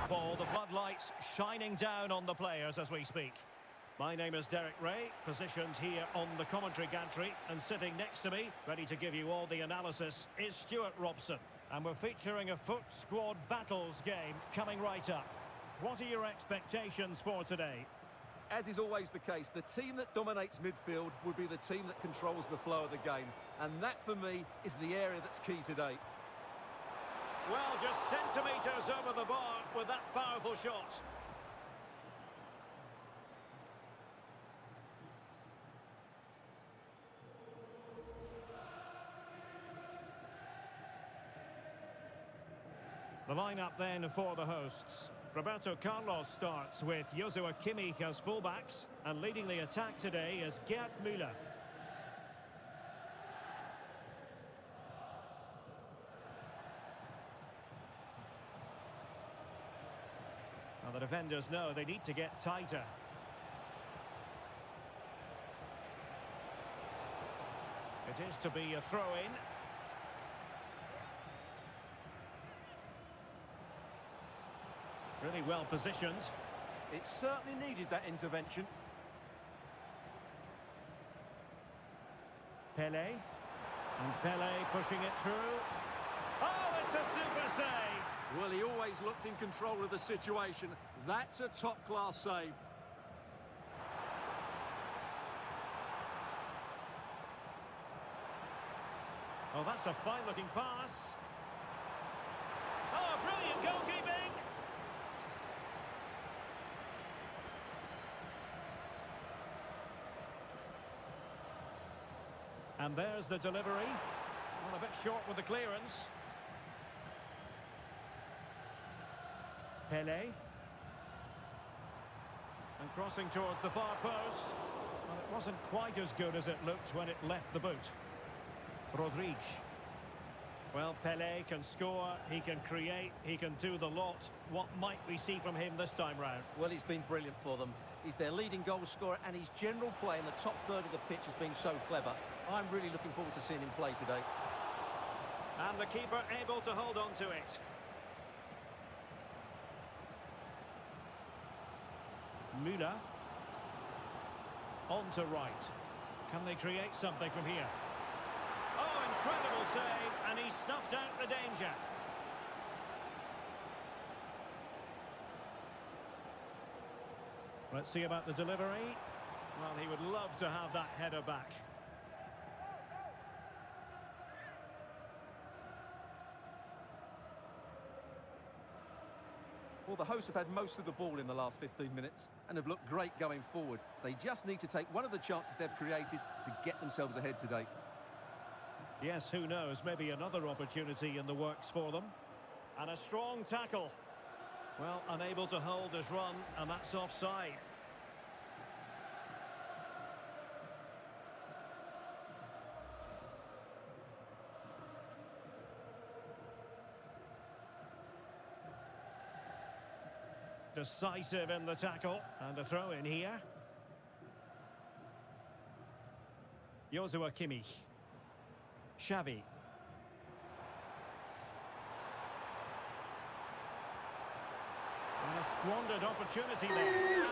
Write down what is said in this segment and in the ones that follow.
Ball, the floodlights shining down on the players as we speak. My name is Derek Ray, positioned here on the commentary gantry, and sitting next to me, ready to give you all the analysis, is Stuart Robson. And we're featuring a Foot Squad Battles game coming right up. What are your expectations for today? As is always the case, the team that dominates midfield would be the team that controls the flow of the game. And that, for me, is the area that's key today. Well, just centimetres over the bar with that powerful shot. The lineup then for the hosts. Roberto Carlos starts with Joshua Kimmich as fullbacks, and leading the attack today is Gerd Müller. Now the defenders know they need to get tighter. It is to be a throw-in. Really well positioned. It certainly needed that intervention. Pele. And Pele pushing it through. Oh, it's a super save! Well, he always looked in control of the situation. That's a top-class save. Oh, that's a fine-looking pass. Oh, brilliant goalkeeping! And there's the delivery. Well, a bit short with the clearance. Pele. And crossing towards the far post. Well, it wasn't quite as good as it looked when it left the boot. Rodriguez. Well, Pele can score, he can create, he can do the lot. What might we see from him this time round? Well, he's been brilliant for them. He's their leading goal scorer, and his general play in the top third of the pitch has been so clever. I'm really looking forward to seeing him play today. And the keeper able to hold on to it. Müller. On to right. Can they create something from here? Oh, incredible save, and he snuffed out the danger. Let's see about the delivery. Well, he would love to have that header back. Well, the hosts have had most of the ball in the last 15 minutes and have looked great going forward. They just need to take one of the chances they've created to get themselves ahead today. Yes, who knows, maybe another opportunity in the works for them. And a strong tackle. Well, unable to hold his run, and that's offside. Decisive in the tackle, and a throw in here. Joshua Kimmich. Xavi. And a squandered opportunity there.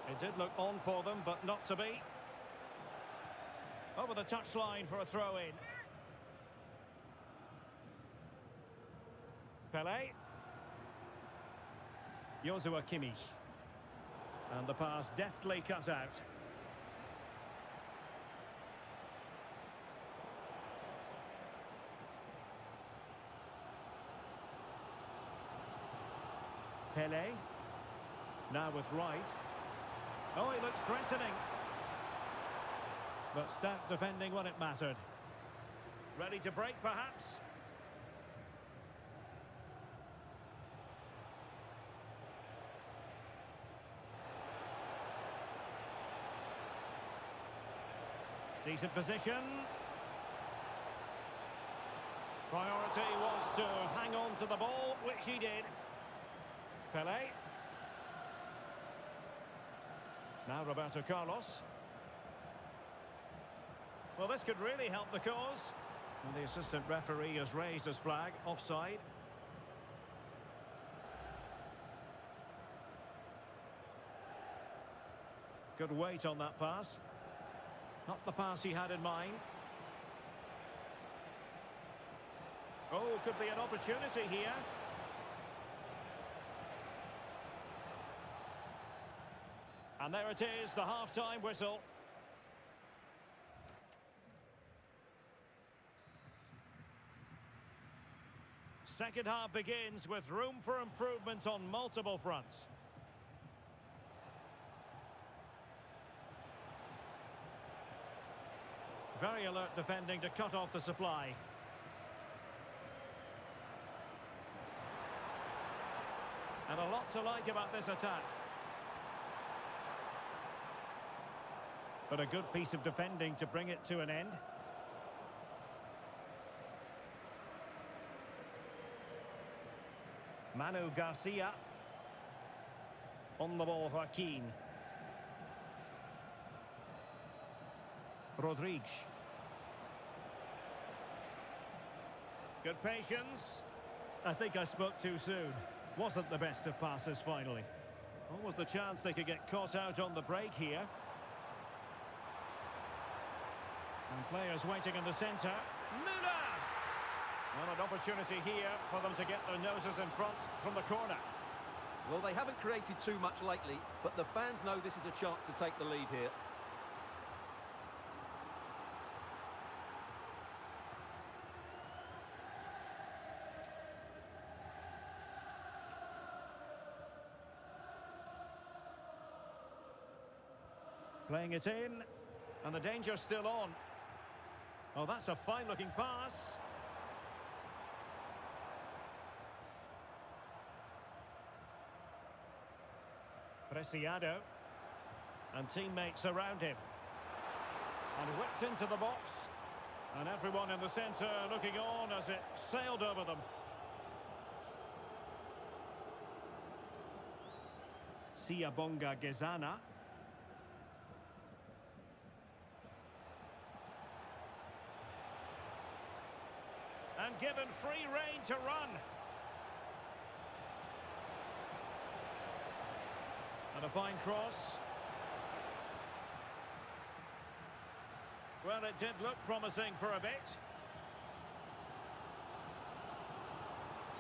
It did look on for them, but not to be. Over the touchline for a throw-in. Pele. Joshua Kimmich. And the pass deftly cut out. Pele. Now with right. Oh, he looks threatening. But stout defending when it mattered. Ready to break, perhaps? Decent position. Priority was to hang on to the ball, which he did. Pele. Now Roberto Carlos. Well, this could really help the cause. And the assistant referee has raised his flag, offside. Good weight on that pass. Not the pass he had in mind. Oh, could be an opportunity here. And there it is, the half-time whistle. Second half begins with room for improvement on multiple fronts. Very alert defending to cut off the supply. And a lot to like about this attack. But a good piece of defending to bring it to an end. Manu Garcia. On the ball, Joaquin. Rodriguez. Good patience. I think I spoke too soon. Wasn't the best of passes finally. What was the chance they could get caught out on the break here? And players waiting in the centre. Müller! And an opportunity here for them to get their noses in front from the corner. Well, they haven't created too much lately, but the fans know this is a chance to take the lead here. Playing it in, and the danger's still on. Oh, that's a fine-looking pass. Preciado. And teammates around him. And whipped into the box. And everyone in the centre looking on as it sailed over them. Siyabonga Gezana. And given free rein to run. And a fine cross. Well, it did look promising for a bit.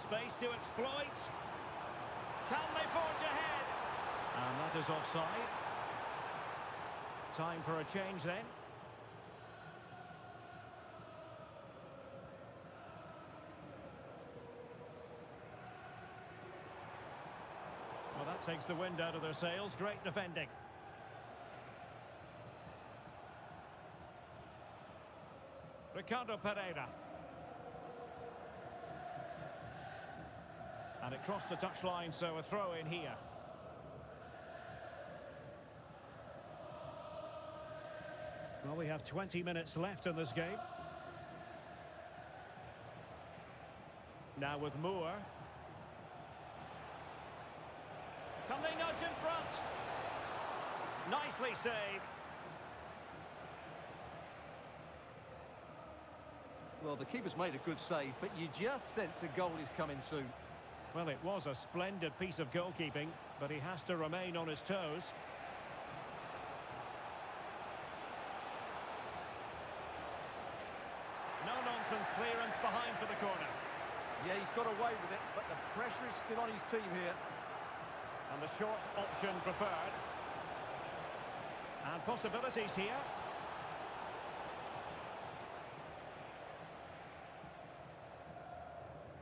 Space to exploit. Can they forge ahead? And that is offside. Time for a change then. Well, that takes the wind out of their sails. Great defending. Ricardo Pereira. And it crossed the touchline, so a throw in here. Well, we have 20 minutes left in this game. Now with Moore. Can they nudge in front? Nicely saved. Well, the keeper's made a good save, but you just sense a goal is coming soon. Well, it was a splendid piece of goalkeeping, but he has to remain on his toes. No-nonsense clearance behind for the corner. Yeah, he's got away with it, but the pressure is still on his team here. And the short option preferred. And possibilities here.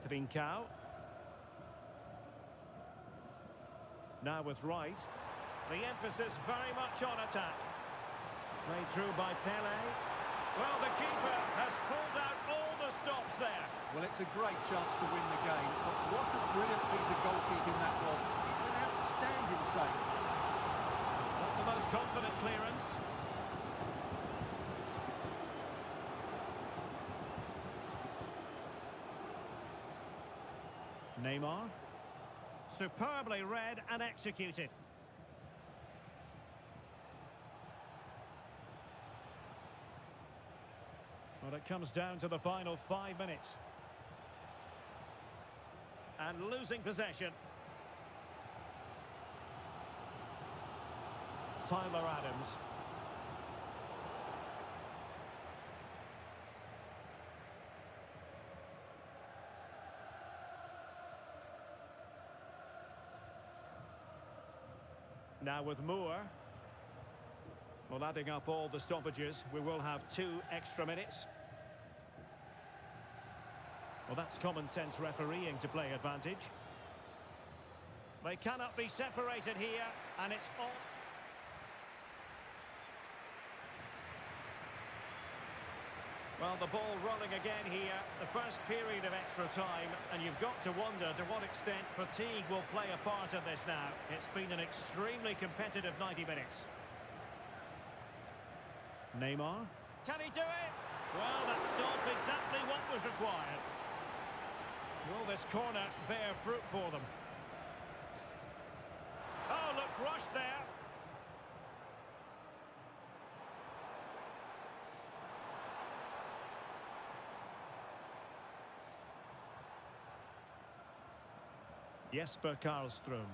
Trincao. Now with Wright. The emphasis very much on attack. Played through by Pele. Well, the keeper has pulled out all the stops there. Well, it's a great chance to win the game, but what a brilliant piece of goalkeeping that was. It's an outstanding save. Not the most confident clearance. Neymar. Superbly read and executed. Well, it comes down to the final 5 minutes. And losing possession. Tyler Adams. Now with Moore. Well, adding up all the stoppages, we will have 2 extra minutes. Well, that's common sense refereeing to play advantage. They cannot be separated here, and it's all... Well, the ball rolling again here, the first period of extra time, and you've got to wonder to what extent fatigue will play a part in this now. It's been an extremely competitive 90 minutes. Neymar. Can he do it? Well, that stopped exactly what was required. Will this corner bear fruit for them? Oh, looked rushed there. Jesper Karlström.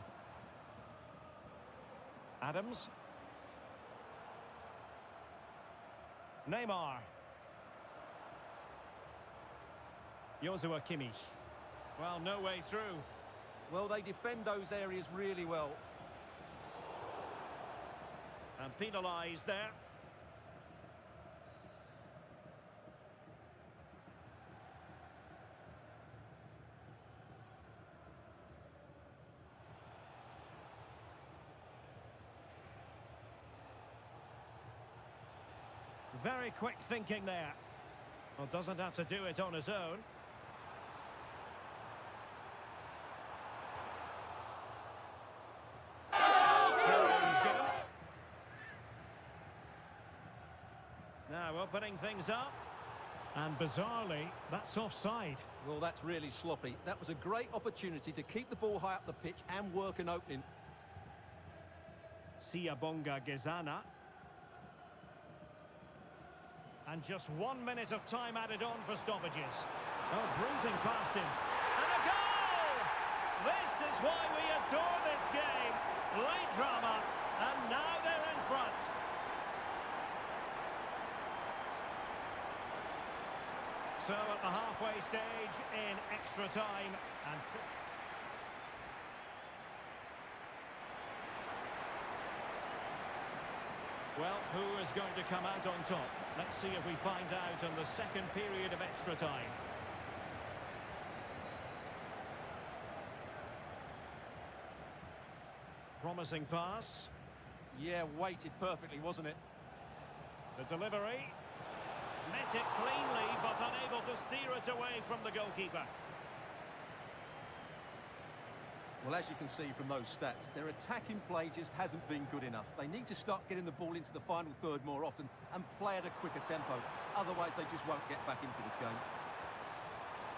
Adams. Neymar. Joshua Kimmich. Well, no way through. Well, they defend those areas really well. And penalised there. Very quick thinking there. Well, doesn't have to do it on his own. Now opening things up. And bizarrely, that's offside. Well, that's really sloppy. That was a great opportunity to keep the ball high up the pitch and work an opening. Siyabonga Gezana. And just 1 minute of time added on for stoppages. Oh, breezing past him. And a goal! This is why we adore this game. Late drama, and now they're in front. So at the halfway stage in extra time. And well, who is going to come out on top? Let's see if we find out in the second period of extra time. Promising pass. Yeah, weighted perfectly, wasn't it? The delivery. Met it cleanly, but unable to steer it away from the goalkeeper. Well, as you can see from those stats, their attacking play just hasn't been good enough. They need to start getting the ball into the final third more often and play at a quicker tempo. Otherwise, they just won't get back into this game.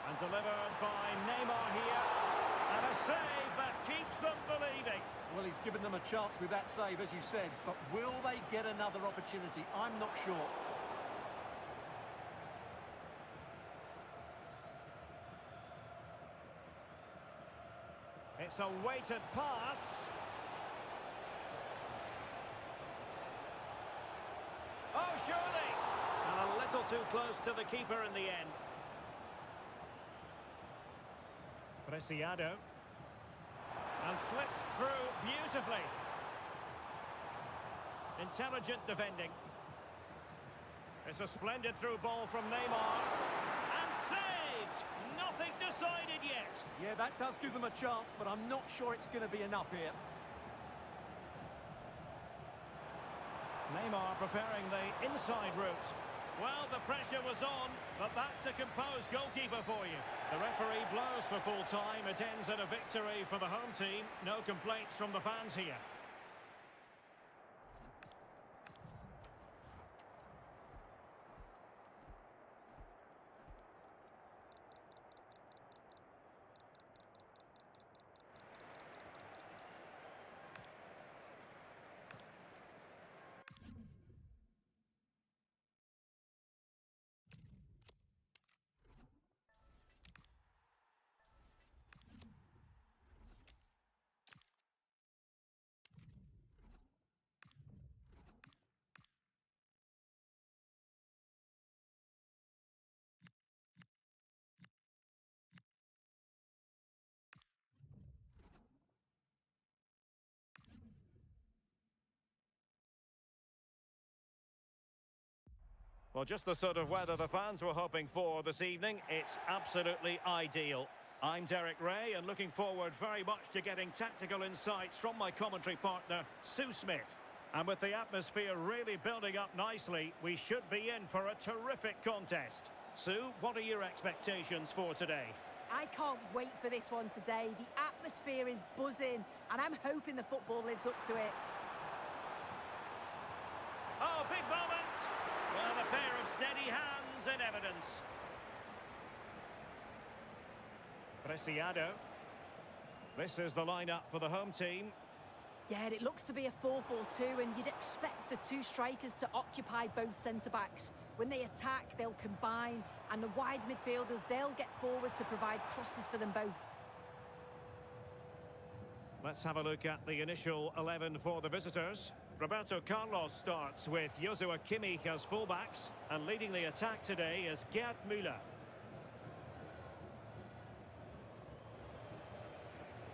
And delivered by Neymar here. And a save that keeps them believing. Well, he's given them a chance with that save, as you said. But will they get another opportunity? I'm not sure. It's a weighted pass. Oh, surely! And a little too close to the keeper in the end. Preciado. And slipped through beautifully. Intelligent defending. It's a splendid through ball from Neymar. And saved! Nothing decided yet. Yeah, that does give them a chance, but I'm not sure it's going to be enough here. Neymar preferring the inside route. Well, the pressure was on, but that's a composed goalkeeper for you. The referee blows for full time. It ends in a victory for the home team. No complaints from the fans here. Well, just the sort of weather the fans were hoping for this evening. It's absolutely ideal. I'm Derek Ray and looking forward very much to getting tactical insights from my commentary partner, Sue Smith. And with the atmosphere really building up nicely, we should be in for a terrific contest. Sue, what are your expectations for today? I can't wait for this one today. The atmosphere is buzzing, and I'm hoping the football lives up to it. Oh, big moment! Well, a pair of steady hands in evidence. Preciado. This is the lineup for the home team. Yeah, it looks to be a 4-4-2, and you'd expect the two strikers to occupy both centre-backs. When they attack, they'll combine, and the wide midfielders, they'll get forward to provide crosses for them both. Let's have a look at the initial 11 for the visitors. Roberto Carlos starts with Joshua Kimmich as fullbacks, and leading the attack today is Gerd Müller.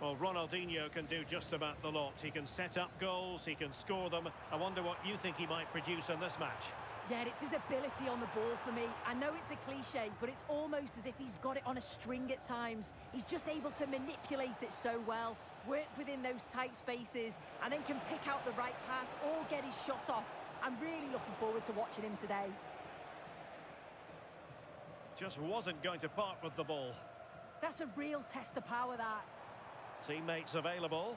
Well, Ronaldinho can do just about the lot. He can set up goals, he can score them. I wonder what you think he might produce in this match. Yeah, it's his ability on the ball for me. I know it's a cliche, but it's almost as if he's got it on a string at times. He's just able to manipulate it so well, work within those tight spaces, and then can pick out the right pass or get his shot off. I'm really looking forward to watching him today. Just wasn't going to part with the ball. That's a real test of power, that. Teammates available.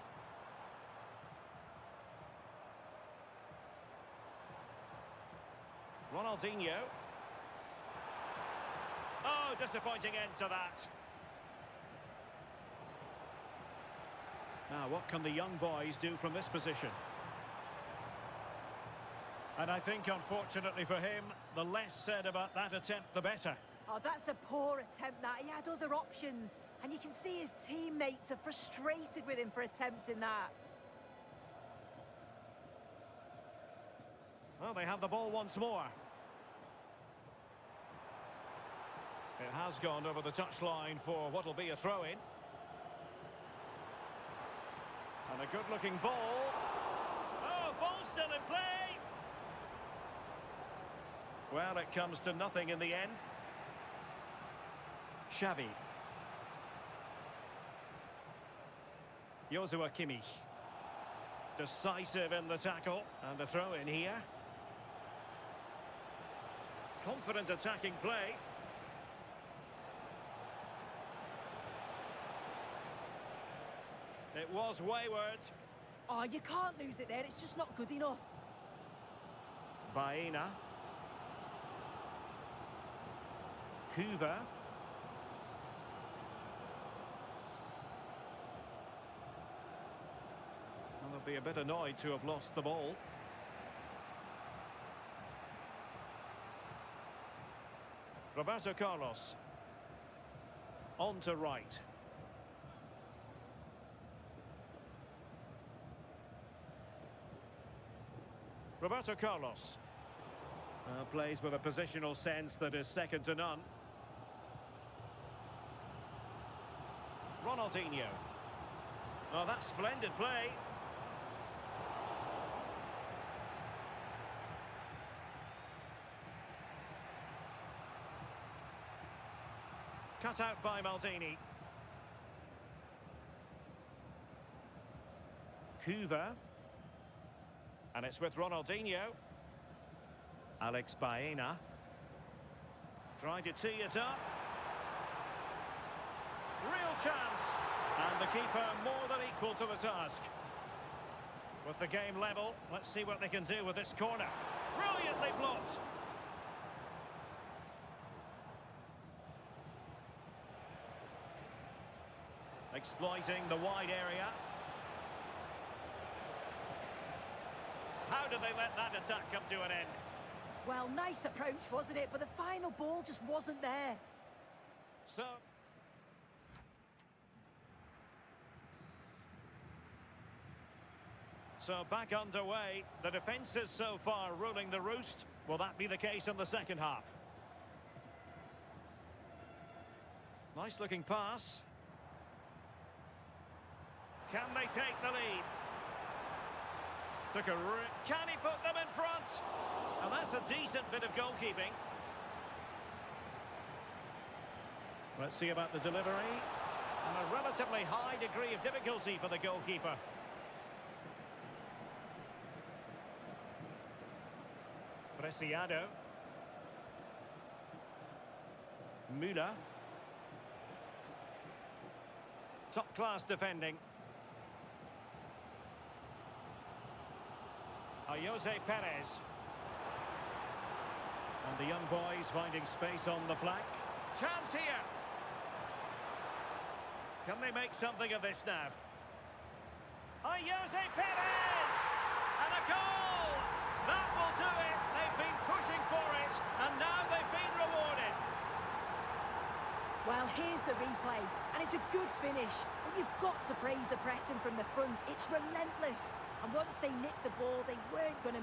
Ronaldinho. Oh, disappointing end to that. Now, what can the young boys do from this position? And I think, unfortunately for him, the less said about that attempt, the better. Oh, that's a poor attempt, that. He had other options. And you can see his teammates are frustrated with him for attempting that. Well, they have the ball once more. It has gone over the touchline for what will be a throw-in. And a good-looking ball. Oh, ball still in play! Well, it comes to nothing in the end. Xavi. Joshua Kimmich. Decisive in the tackle. And a throw-in here. Confident attacking play. It was wayward. Oh, you can't lose it there. It's just not good enough. Baena. Hoover. And they'll be a bit annoyed to have lost the ball. Roberto Carlos. On to right. Roberto Carlos plays with a positional sense that is second to none. Ronaldinho. Oh, that's splendid play. Cut out by Maldini. Hoover. And it's with Ronaldinho. Alex Baena. Trying to tee it up. Real chance. And the keeper more than equal to the task. With the game level, let's see what they can do with this corner. Brilliantly blocked. Exploiting the wide area. How did they let that attack come to an end? Well, nice approach, wasn't it? But the final ball just wasn't there. So back underway. The defences so far ruling the roost. Will that be the case in the second half? Nice looking pass. Can they take the lead? Can he put them in front? And that's a decent bit of goalkeeping. Let's see about the delivery. And a relatively high degree of difficulty for the goalkeeper. Preciado. Müller. Top-class defending. Jose Perez. And the young boys finding space on the flank. Chance here. Can they make something of this now? Jose Perez! And a goal! That will do it. They've been pushing for it, and now they've been rewarded. Well, here's the replay, and it's a good finish. But you've got to praise the pressing from the front. It's relentless. And once they nicked the ball, they weren't going to